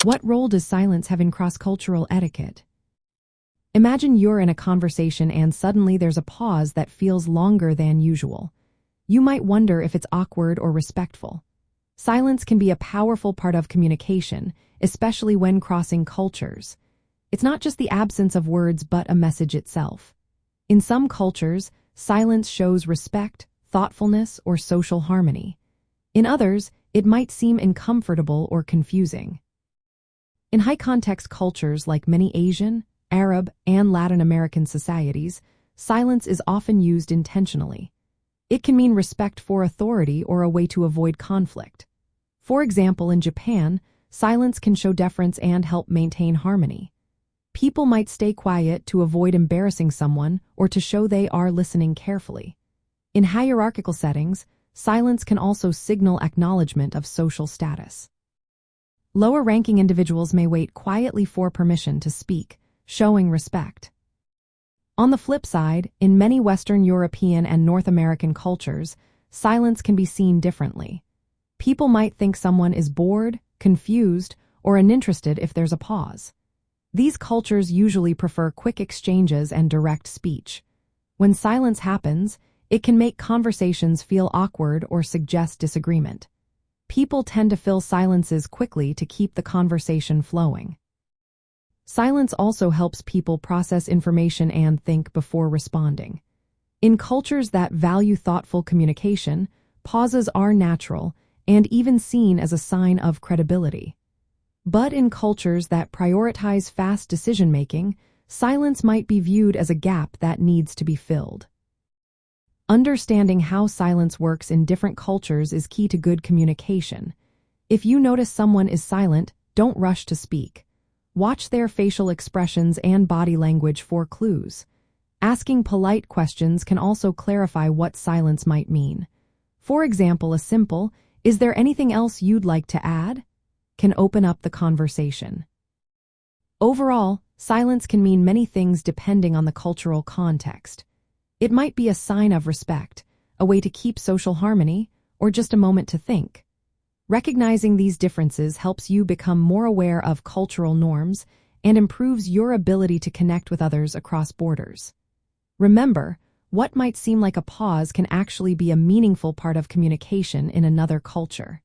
What role does silence have in cross-cultural etiquette? Imagine you're in a conversation and suddenly there's a pause that feels longer than usual. You might wonder if it's awkward or respectful. Silence can be a powerful part of communication, especially when crossing cultures. It's not just the absence of words but a message itself. In some cultures, silence shows respect, thoughtfulness, or social harmony. In others, it might seem uncomfortable or confusing. In high-context cultures like many Asian, Arab, and Latin American societies, silence is often used intentionally. It can mean respect for authority or a way to avoid conflict. For example, in Japan, silence can show deference and help maintain harmony. People might stay quiet to avoid embarrassing someone or to show they are listening carefully. In hierarchical settings, silence can also signal acknowledgement of social status. Lower-ranking individuals may wait quietly for permission to speak, showing respect. On the flip side, in many Western European and North American cultures, silence can be seen differently. People might think someone is bored, confused, or uninterested if there's a pause. These cultures usually prefer quick exchanges and direct speech. When silence happens, it can make conversations feel awkward or suggest disagreement. People tend to fill silences quickly to keep the conversation flowing. Silence also helps people process information and think before responding. In cultures that value thoughtful communication, pauses are natural and even seen as a sign of credibility. But in cultures that prioritize fast decision-making, silence might be viewed as a gap that needs to be filled. Understanding how silence works in different cultures is key to good communication. If you notice someone is silent, don't rush to speak. Watch their facial expressions and body language for clues. Asking polite questions can also clarify what silence might mean. For example, a simple, "Is there anything else you'd like to add?" can open up the conversation. Overall, silence can mean many things depending on the cultural context. It might be a sign of respect, a way to keep social harmony, or just a moment to think. Recognizing these differences helps you become more aware of cultural norms and improves your ability to connect with others across borders. Remember, what might seem like a pause can actually be a meaningful part of communication in another culture.